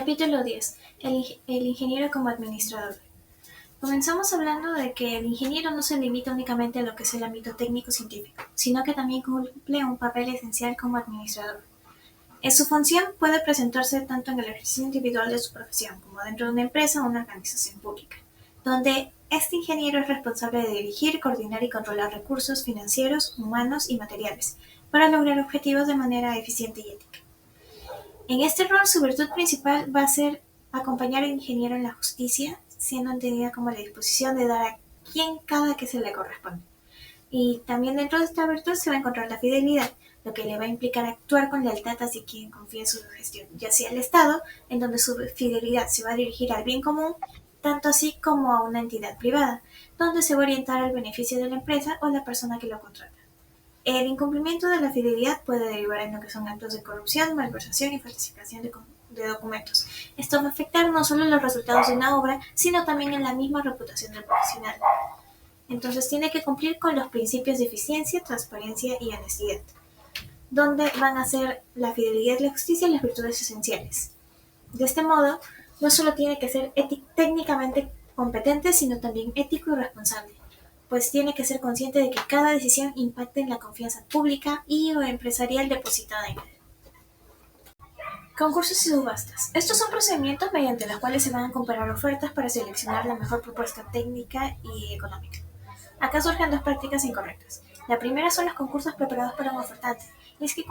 Capítulo 10. El ingeniero como administrador. Comenzamos hablando de que el ingeniero no se limita únicamente a lo que es el ámbito técnico-científico, sino que también cumple un papel esencial como administrador. En su función puede presentarse tanto en el ejercicio individual de su profesión como dentro de una empresa o una organización pública, donde este ingeniero es responsable de dirigir, coordinar y controlar recursos financieros, humanos y materiales, para lograr objetivos de manera eficiente y ética. En este rol, su virtud principal va a ser acompañar al ingeniero en la justicia, siendo entendida como la disposición de dar a quien cada que se le corresponde. Y también dentro de esta virtud se va a encontrar la fidelidad, lo que le va a implicar actuar con lealtad hacia quien confía en su gestión, ya sea el Estado, en donde su fidelidad se va a dirigir al bien común, tanto así como a una entidad privada, donde se va a orientar al beneficio de la empresa o la persona que lo contrata. El incumplimiento de la fidelidad puede derivar en lo que son actos de corrupción, malversación y falsificación de documentos. Esto va a afectar no solo los resultados de una obra, sino también en la misma reputación del profesional. Entonces tiene que cumplir con los principios de eficiencia, transparencia y honestidad, donde van a ser la fidelidad y la justicia las virtudes esenciales. De este modo, no solo tiene que ser técnicamente competente, sino también ético y responsable, pues tiene que ser consciente de que cada decisión impacta en la confianza pública y o empresarial depositada en él. Concursos y subastas. Estos son procedimientos mediante los cuales se van a comparar ofertas para seleccionar la mejor propuesta técnica y económica. Acá surgen dos prácticas incorrectas. La primera son los concursos preparados para un ofertante, y es que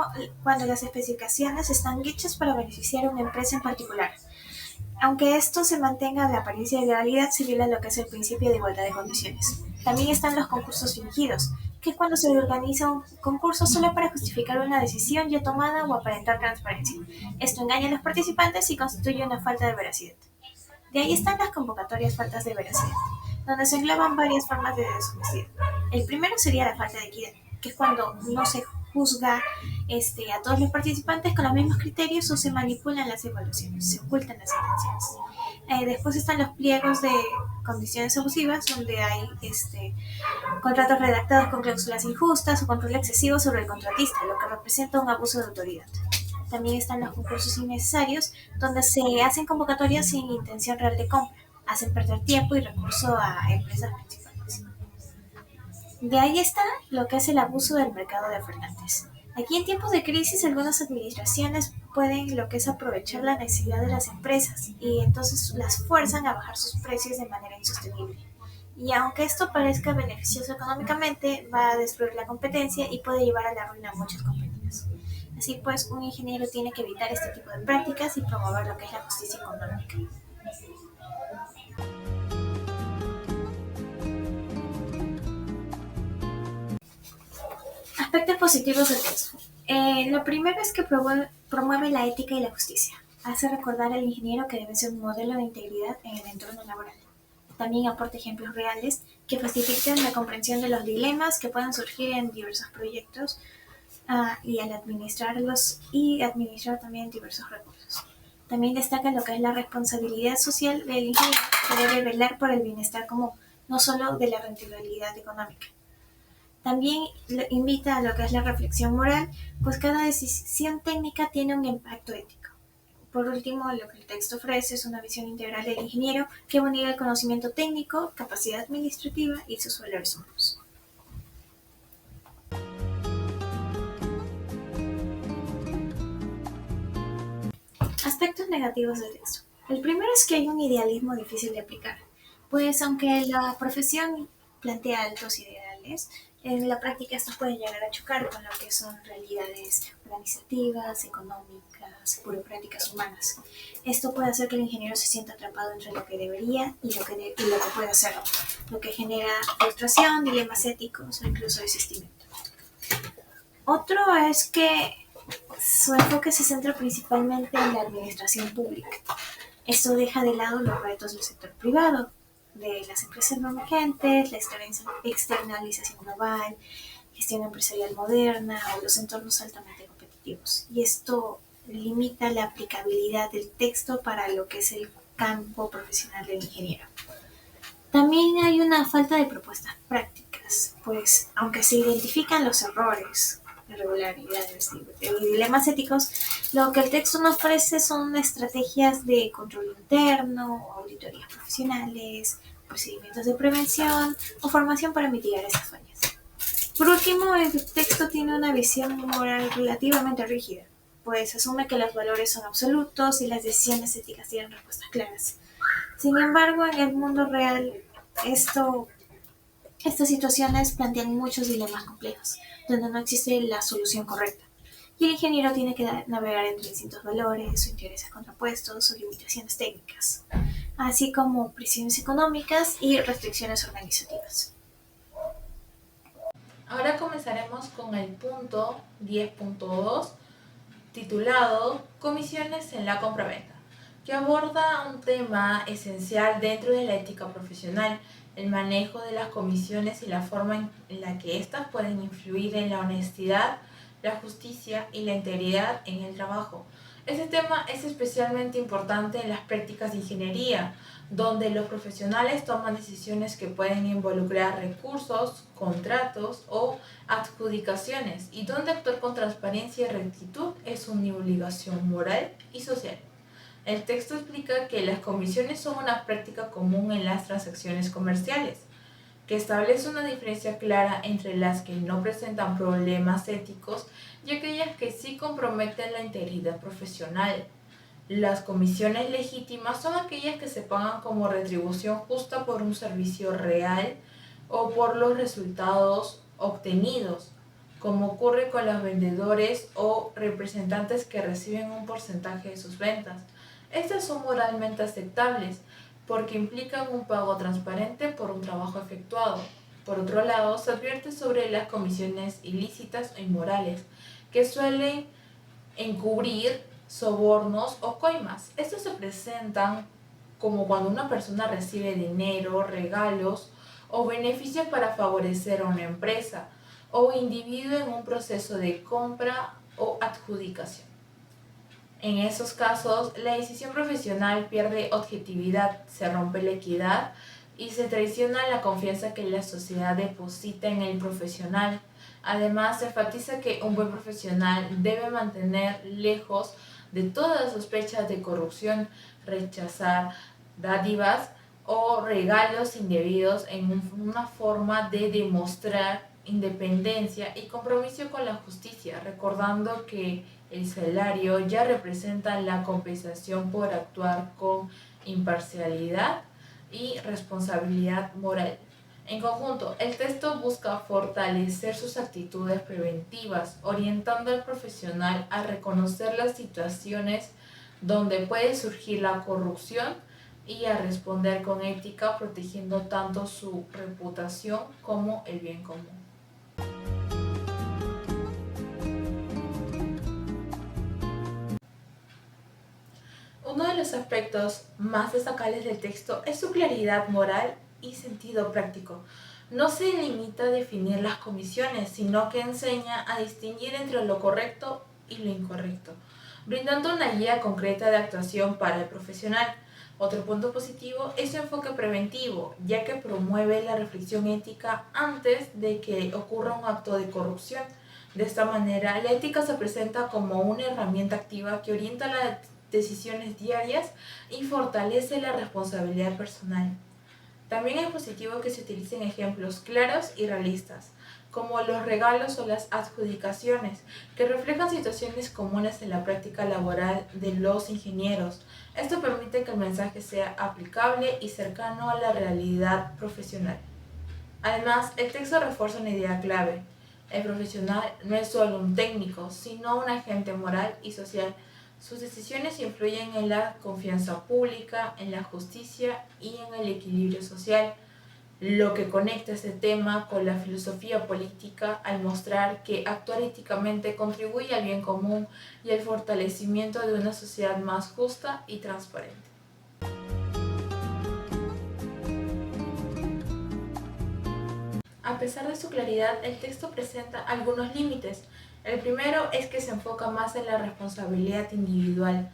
cuando las especificaciones están hechas para beneficiar a una empresa en particular. Aunque esto se mantenga de apariencia de legalidad, se viola lo que es el principio de igualdad de condiciones. También están los concursos fingidos, que es cuando se organiza un concurso solo para justificar una decisión ya tomada o aparentar transparencia. Esto engaña a los participantes y constituye una falta de veracidad. De ahí están las convocatorias faltas de veracidad, donde se engloban varias formas de deshonestidad. El primero sería la falta de equidad, que es cuando no se juzga a todos los participantes con los mismos criterios o se manipulan las evaluaciones, se ocultan las intenciones. Después están los pliegos de condiciones abusivas, donde hay contratos redactados con cláusulas injustas o control excesivo sobre el contratista, lo que representa un abuso de autoridad. También están los concursos innecesarios, donde se hacen convocatorias sin intención real de compra, hacen perder tiempo y recursos a empresas principales. De ahí está lo que es el abuso del mercado de ofertantes. Aquí en tiempos de crisis algunas administraciones pueden lo que es aprovechar la necesidad de las empresas y entonces las fuerzan a bajar sus precios de manera insostenible. Y aunque esto parezca beneficioso económicamente, va a destruir la competencia y puede llevar a la ruina a muchas compañías. Así pues, un ingeniero tiene que evitar este tipo de prácticas y promover lo que es la justicia económica. Aspectos positivos del texto. Lo primero es que promueve la ética y la justicia. Hace recordar al ingeniero que debe ser un modelo de integridad en el entorno laboral. También aporta ejemplos reales que facilitan la comprensión de los dilemas que pueden surgir en diversos proyectos y al administrarlos y administrar también diversos recursos. También destaca lo que es la responsabilidad social del ingeniero, que debe velar por el bienestar común, no solo de la rentabilidad económica. También invita a lo que es la reflexión moral, pues cada decisión técnica tiene un impacto ético. Por último, lo que el texto ofrece es una visión integral del ingeniero que unirá el conocimiento técnico, capacidad administrativa y sus valores humanos. Aspectos negativos del texto. El primero es que hay un idealismo difícil de aplicar, pues aunque la profesión plantea altos ideales, en la práctica estos pueden llegar a chocar con lo que son realidades organizativas, económicas, burocráticas humanas. Esto puede hacer que el ingeniero se sienta atrapado entre lo que debería y lo que puede hacer, lo que genera frustración, dilemas éticos o incluso desistimiento. Otro es que su enfoque se centra principalmente en la administración pública. Esto deja de lado los retos del sector privado, de las empresas no emergentes, la externalización global, gestión empresarial moderna o los entornos altamente competitivos. Y esto limita la aplicabilidad del texto para lo que es el campo profesional del ingeniero. También hay una falta de propuestas prácticas, pues aunque se identifican los errores irregularidades y dilemas éticos, lo que el texto nos ofrece son estrategias de control interno, auditorías profesionales, procedimientos de prevención o formación para mitigar esas fallas. Por último, el texto tiene una visión moral relativamente rígida, pues asume que los valores son absolutos y las decisiones éticas tienen respuestas claras. Sin embargo, en el mundo real, estas situaciones plantean muchos dilemas complejos, donde no existe la solución correcta. Y el ingeniero tiene que navegar entre distintos valores o intereses contrapuestos o limitaciones técnicas, así como presiones económicas y restricciones organizativas. Ahora comenzaremos con el punto 10.2 titulado Comisiones en la compraventa, que aborda un tema esencial dentro de la ética profesional, el manejo de las comisiones y la forma en la que éstas pueden influir en la honestidad, la justicia y la integridad en el trabajo. Este tema es especialmente importante en las prácticas de ingeniería, donde los profesionales toman decisiones que pueden involucrar recursos, contratos o adjudicaciones, y donde actuar con transparencia y rectitud es una obligación moral y social. El texto explica que las comisiones son una práctica común en las transacciones comerciales, que establece una diferencia clara entre las que no presentan problemas éticos y aquellas que sí comprometen la integridad profesional. Las comisiones legítimas son aquellas que se pagan como retribución justa por un servicio real o por los resultados obtenidos, como ocurre con los vendedores o representantes que reciben un porcentaje de sus ventas. Estas son moralmente aceptables porque implican un pago transparente por un trabajo efectuado. Por otro lado, se advierte sobre las comisiones ilícitas o inmorales, que suelen encubrir sobornos o coimas. Estos se presentan como cuando una persona recibe dinero, regalos o beneficios para favorecer a una empresa o individuo en un proceso de compra o adjudicación. En esos casos, la decisión profesional pierde objetividad, se rompe la equidad y se traiciona la confianza que la sociedad deposita en el profesional. Además, se enfatiza que un buen profesional debe mantener lejos de todas sospechas de corrupción, rechazar dádivas o regalos indebidos en una forma de demostrar independencia y compromiso con la justicia, recordando que el salario ya representa la compensación por actuar con imparcialidad y responsabilidad moral. En conjunto, el texto busca fortalecer sus actitudes preventivas, orientando al profesional a reconocer las situaciones donde puede surgir la corrupción y a responder con ética, protegiendo tanto su reputación como el bien común. Uno de los aspectos más destacables del texto es su claridad moral y sentido práctico. No se limita a definir las comisiones, sino que enseña a distinguir entre lo correcto y lo incorrecto, brindando una guía concreta de actuación para el profesional. Otro punto positivo es su enfoque preventivo, ya que promueve la reflexión ética antes de que ocurra un acto de corrupción. De esta manera, la ética se presenta como una herramienta activa que orienta las decisiones diarias y fortalece la responsabilidad personal. También es positivo que se utilicen ejemplos claros y realistas, como los regalos o las adjudicaciones, que reflejan situaciones comunes en la práctica laboral de los ingenieros. Esto permite que el mensaje sea aplicable y cercano a la realidad profesional. Además, el texto refuerza una idea clave. El profesional no es solo un técnico, sino un agente moral y social. Sus decisiones influyen en la confianza pública, en la justicia y en el equilibrio social, lo que conecta este tema con la filosofía política al mostrar que actuar éticamente contribuye al bien común y al fortalecimiento de una sociedad más justa y transparente. A pesar de su claridad, el texto presenta algunos límites. El primero es que se enfoca más en la responsabilidad individual.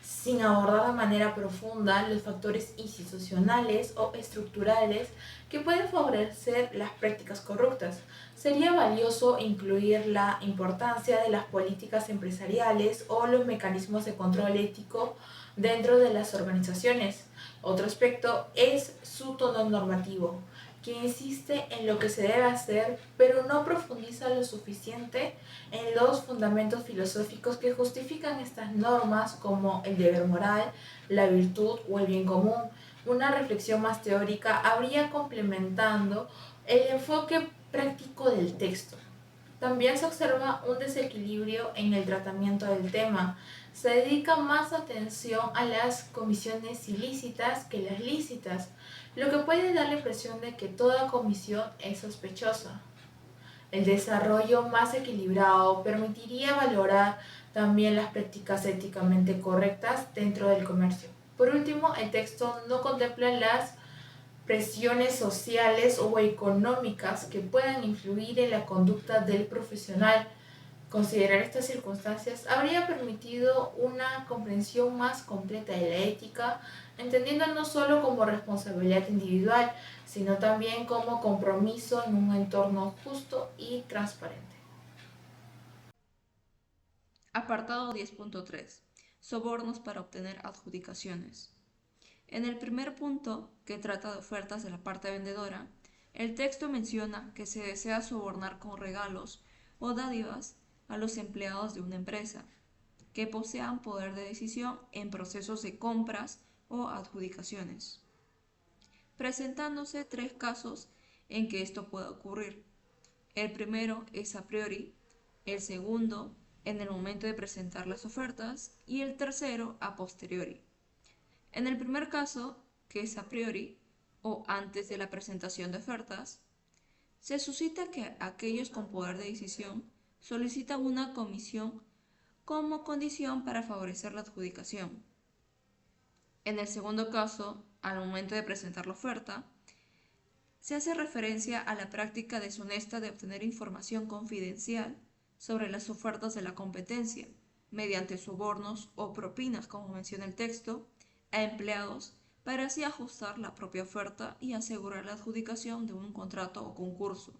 sin abordar de manera profunda los factores institucionales o estructurales que pueden favorecer las prácticas corruptas. Sería valioso incluir la importancia de las políticas empresariales o los mecanismos de control ético dentro de las organizaciones. Otro aspecto es su tono normativo, que insiste en lo que se debe hacer, pero no profundiza lo suficiente en los fundamentos filosóficos que justifican estas normas, como el deber moral, la virtud o el bien común. Una reflexión más teórica habría complementando el enfoque práctico del texto. También se observa un desequilibrio en el tratamiento del tema. Se dedica más atención a las comisiones ilícitas que las lícitas, lo que puede dar la impresión de que toda comisión es sospechosa. El desarrollo más equilibrado permitiría valorar también las prácticas éticamente correctas dentro del comercio. Por último, el texto no contempla las presiones sociales o económicas que puedan influir en la conducta del profesional. Considerar estas circunstancias habría permitido una comprensión más completa de la ética, entendiendo no solo como responsabilidad individual, sino también como compromiso en un entorno justo y transparente. Apartado 10.3. Sobornos para obtener adjudicaciones. En el primer punto, que trata de ofertas de la parte vendedora, el texto menciona que se desea sobornar con regalos o dádivas a los empleados de una empresa que posean poder de decisión en procesos de compras o adjudicaciones, presentándose tres casos en que esto puede ocurrir. El primero es a priori, el segundo en el momento de presentar las ofertas y el tercero a posteriori. En el primer caso, que es a priori o antes de la presentación de ofertas, se suscita que aquellos con poder de decisión solicitan una comisión como condición para favorecer la adjudicación. En el segundo caso, al momento de presentar la oferta, se hace referencia a la práctica deshonesta de obtener información confidencial sobre las ofertas de la competencia, mediante sobornos o propinas, como menciona el texto, a empleados para así ajustar la propia oferta y asegurar la adjudicación de un contrato o concurso.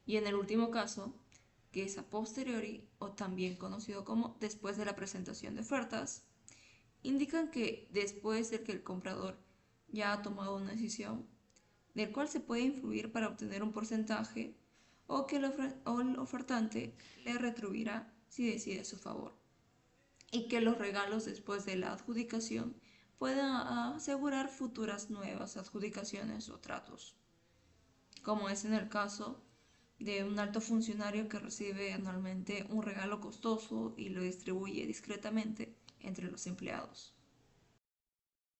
Y en el último caso, que es a posteriori o también conocido como después de la presentación de ofertas, indican que después de que el comprador ya ha tomado una decisión, del cual se puede influir para obtener un porcentaje o que el ofertante le retribuirá si decide a su favor, y que los regalos después de la adjudicación pueden asegurar futuras nuevas adjudicaciones o tratos, como es en el caso de un alto funcionario que recibe anualmente un regalo costoso y lo distribuye discretamente entre los empleados.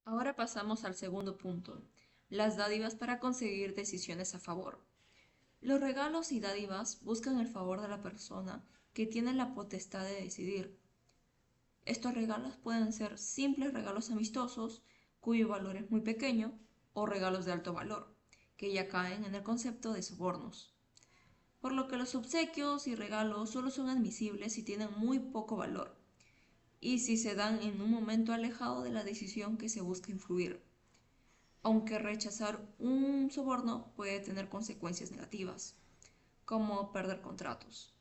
Ahora pasamos al segundo punto, las dádivas para conseguir decisiones a favor. Los regalos y dádivas buscan el favor de la persona que tiene la potestad de decidir. Estos regalos pueden ser simples regalos amistosos, cuyo valor es muy pequeño, o regalos de alto valor, que ya caen en el concepto de sobornos. Por lo que los obsequios y regalos solo son admisibles si tienen muy poco valor y si se dan en un momento alejado de la decisión que se busca influir, aunque rechazar un soborno puede tener consecuencias negativas, como perder contratos.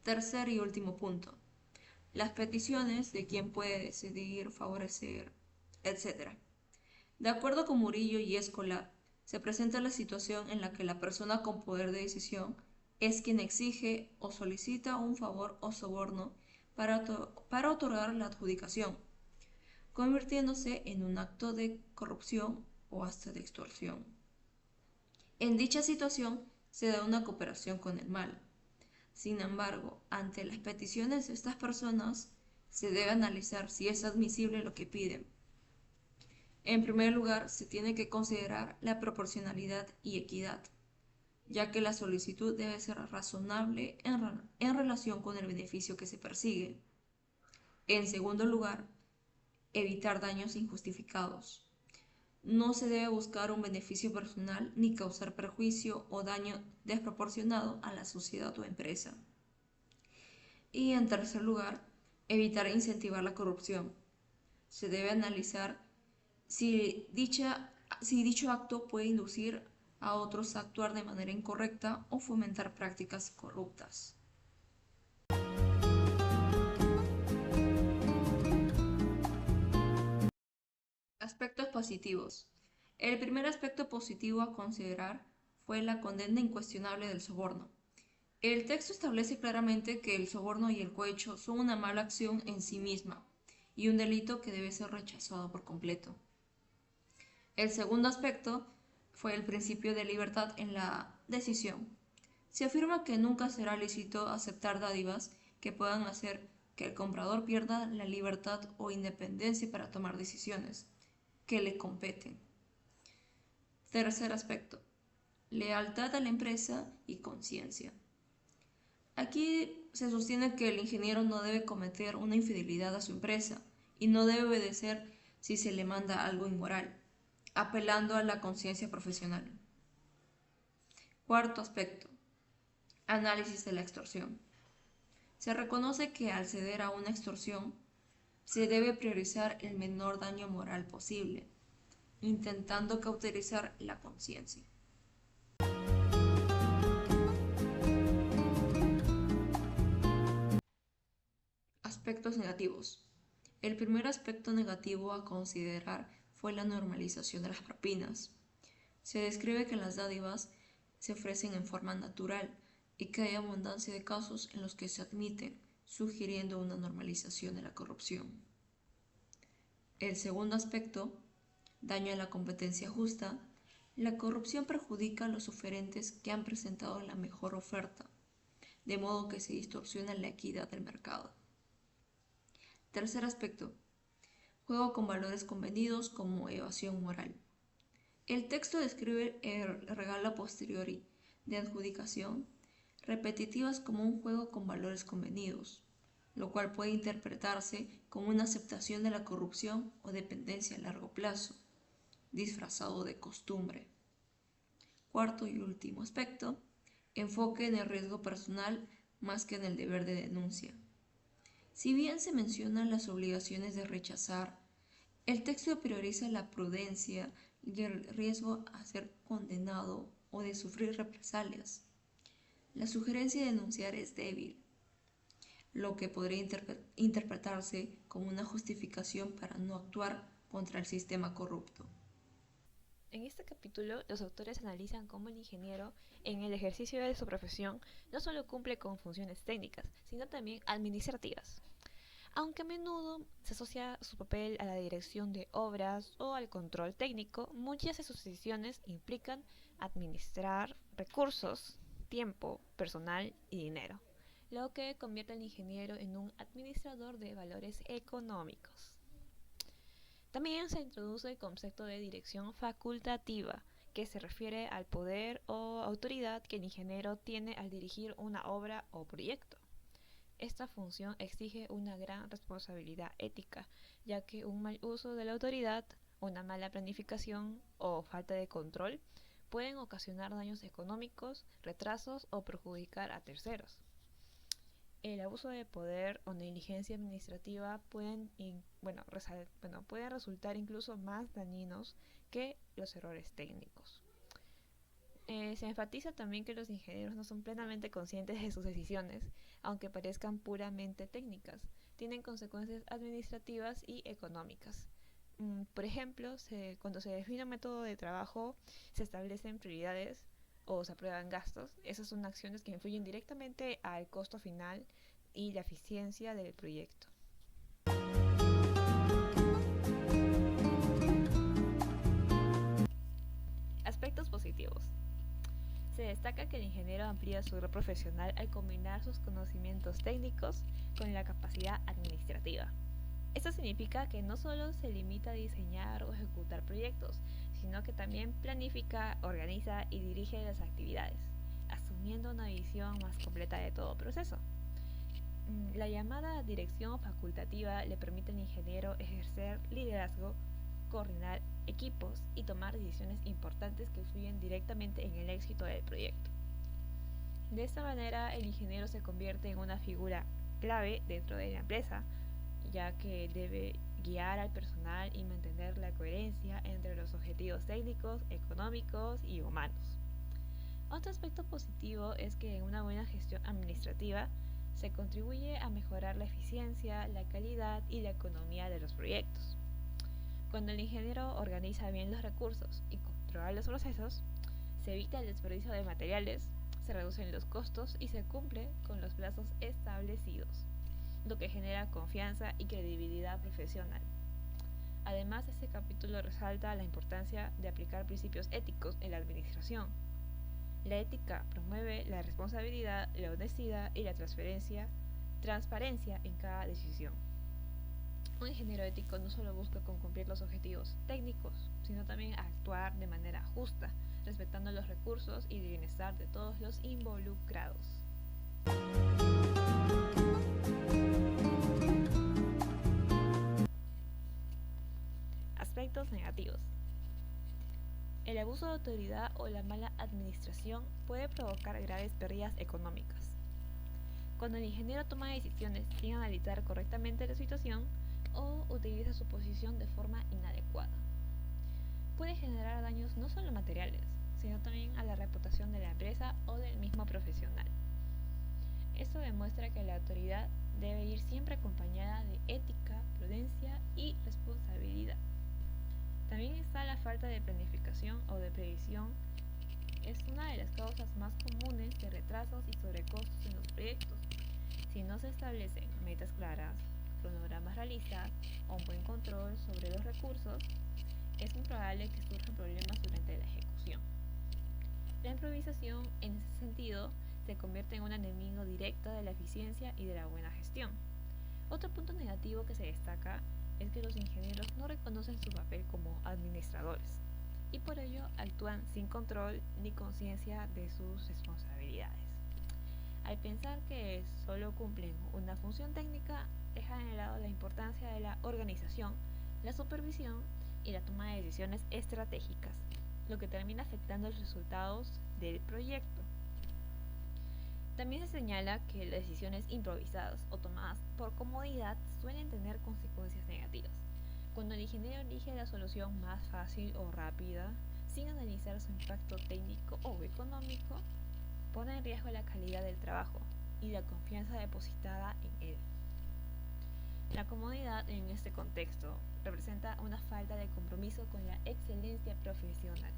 Tercer y último punto, las peticiones de quien puede decidir, favorecer, etc. De acuerdo con Murillo y Escolar, se presenta la situación en la que la persona con poder de decisión es quien exige o solicita un favor o soborno para otorgar la adjudicación, convirtiéndose en un acto de corrupción o hasta de extorsión. En dicha situación se da una cooperación con el mal. Sin embargo, ante las peticiones de estas personas, se debe analizar si es admisible lo que piden. En primer lugar, se tiene que considerar la proporcionalidad y equidad, ya que la solicitud debe ser razonable en relación con el beneficio que se persigue. En segundo lugar, evitar daños injustificados. No se debe buscar un beneficio personal ni causar perjuicio o daño desproporcionado a la sociedad o empresa. Y en tercer lugar, Evitar e incentivar la corrupción. Se debe analizar si dicho acto puede inducir a otros a actuar de manera incorrecta o fomentar prácticas corruptas. Aspectos positivos. El primer aspecto positivo a considerar fue la condena incuestionable del soborno. El texto establece claramente que el soborno y el cohecho son una mala acción en sí misma y un delito que debe ser rechazado por completo. El segundo aspecto fue el principio de libertad en la decisión. Se afirma que nunca será lícito aceptar dádivas que puedan hacer que el comprador pierda la libertad o independencia para tomar decisiones que le competen. Tercer aspecto, lealtad a la empresa y conciencia. Aquí se sostiene que el ingeniero no debe cometer una infidelidad a su empresa y no debe obedecer si se le manda algo inmoral, apelando a la conciencia profesional. Cuarto aspecto, análisis de la extorsión. Se reconoce que al ceder a una extorsión se debe priorizar el menor daño moral posible, intentando cauterizar la conciencia. Aspectos negativos. El primer aspecto negativo a considerar fue la normalización de las propinas. Se describe que las dádivas se ofrecen en forma natural y que hay abundancia de casos en los que se admiten, sugiriendo una normalización de la corrupción. El segundo aspecto, daño a la competencia justa. La corrupción perjudica a los oferentes que han presentado la mejor oferta, de modo que se distorsiona la equidad del mercado. Tercer aspecto, juego con valores convenidos como evasión moral. El texto describe el regalo a posteriori de adjudicación repetitivas como un juego con valores convenidos, lo cual puede interpretarse como una aceptación de la corrupción o dependencia a largo plazo, disfrazado de costumbre. Cuarto y último aspecto, enfoque en el riesgo personal más que en el deber de denuncia. Si bien se mencionan las obligaciones de rechazar, el texto prioriza la prudencia y el riesgo a ser condenado o de sufrir represalias. La sugerencia de denunciar es débil, lo que podría interpretarse como una justificación para no actuar contra el sistema corrupto. En este capítulo, los autores analizan cómo el ingeniero, en el ejercicio de su profesión, no solo cumple con funciones técnicas, sino también administrativas. Aunque a menudo se asocia su papel a la dirección de obras o al control técnico, muchas de sus decisiones implican administrar recursos, tiempo, personal y dinero, lo que convierte al ingeniero en un administrador de valores económicos. También se introduce el concepto de dirección facultativa, que se refiere al poder o autoridad que el ingeniero tiene al dirigir una obra o proyecto. Esta función exige una gran responsabilidad ética, ya que un mal uso de la autoridad, una mala planificación o falta de control pueden ocasionar daños económicos, retrasos o perjudicar a terceros. El abuso de poder o negligencia administrativa pueden resultar incluso más dañinos que los errores técnicos. Se enfatiza también que los ingenieros no son plenamente conscientes de sus decisiones, aunque parezcan puramente técnicas, tienen consecuencias administrativas y económicas. Por ejemplo, cuando se define un método de trabajo, se establecen prioridades o se aprueban gastos. Esas son acciones que influyen directamente al costo final y la eficiencia del proyecto. Aspectos positivos. Se destaca que el ingeniero amplía su rol profesional al combinar sus conocimientos técnicos con la capacidad administrativa. Esto significa que no solo se limita a diseñar o ejecutar proyectos, sino que también planifica, organiza y dirige las actividades, asumiendo una visión más completa de todo proceso. La llamada dirección facultativa le permite al ingeniero ejercer liderazgo, coordinar equipos y tomar decisiones importantes que influyen directamente en el éxito del proyecto. De esta manera, el ingeniero se convierte en una figura clave dentro de la empresa, ya que debe guiar al personal y mantener la coherencia entre los objetivos técnicos, económicos y humanos. Otro aspecto positivo es que en una buena gestión administrativa se contribuye a mejorar la eficiencia, la calidad y la economía de los proyectos. Cuando el ingeniero organiza bien los recursos y controla los procesos, se evita el desperdicio de materiales, se reducen los costos y se cumple con los plazos establecidos, lo que genera confianza y credibilidad profesional. Además, este capítulo resalta la importancia de aplicar principios éticos en la administración. La ética promueve la responsabilidad, la honestidad y la transparencia en cada decisión. Un ingeniero ético no solo busca con cumplir los objetivos técnicos, sino también actuar de manera justa, respetando los recursos y el bienestar de todos los involucrados. Aspectos negativos. El abuso de autoridad o la mala administración puede provocar graves pérdidas económicas. Cuando el ingeniero toma decisiones sin analizar correctamente la situación o utiliza su posición de forma inadecuada, puede generar daños no solo materiales, sino también a la reputación de la empresa o del mismo profesional. Esto demuestra que la autoridad debe ir siempre acompañada de ética, prudencia y responsabilidad. También está la falta de planificación o de previsión. Es una de las causas más comunes de retrasos y sobrecostos en los proyectos. Si no se establecen metas claras, cronogramas realistas o un buen control sobre los recursos, es muy probable que surjan problemas durante la ejecución. La improvisación, en ese sentido, se convierte en un enemigo directo de la eficiencia y de la buena gestión. Otro punto negativo que se destaca es que los ingenieros no reconocen su papel como administradores y por ello actúan sin control ni conciencia de sus responsabilidades. Al pensar que solo cumplen una función técnica, dejan de lado la importancia de la organización, la supervisión y la toma de decisiones estratégicas, lo que termina afectando los resultados del proyecto. También se señala que las decisiones improvisadas o tomadas por comodidad suelen tener consecuencias negativas. Cuando el ingeniero elige la solución más fácil o rápida, sin analizar su impacto técnico o económico, pone en riesgo la calidad del trabajo y la confianza depositada en él. La comodidad en este contexto representa una falta de compromiso con la excelencia profesional.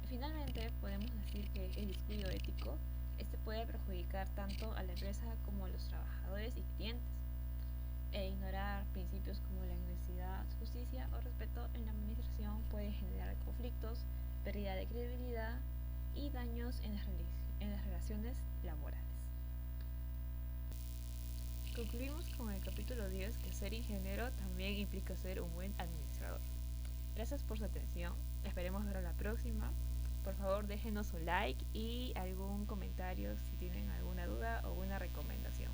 Finalmente podemos decir que el descuido ético puede perjudicar tanto a la empresa como a los trabajadores y clientes, e ignorar principios como la honestidad, justicia o respeto en la administración puede generar conflictos, pérdida de credibilidad y daños en las relaciones laborales. Concluimos con el capítulo 10, que ser ingeniero también implica ser un buen administrador. Gracias por su atención, esperemos ver a la próxima. Por favor, déjenos un like y algún comentario si tienen alguna duda o una recomendación.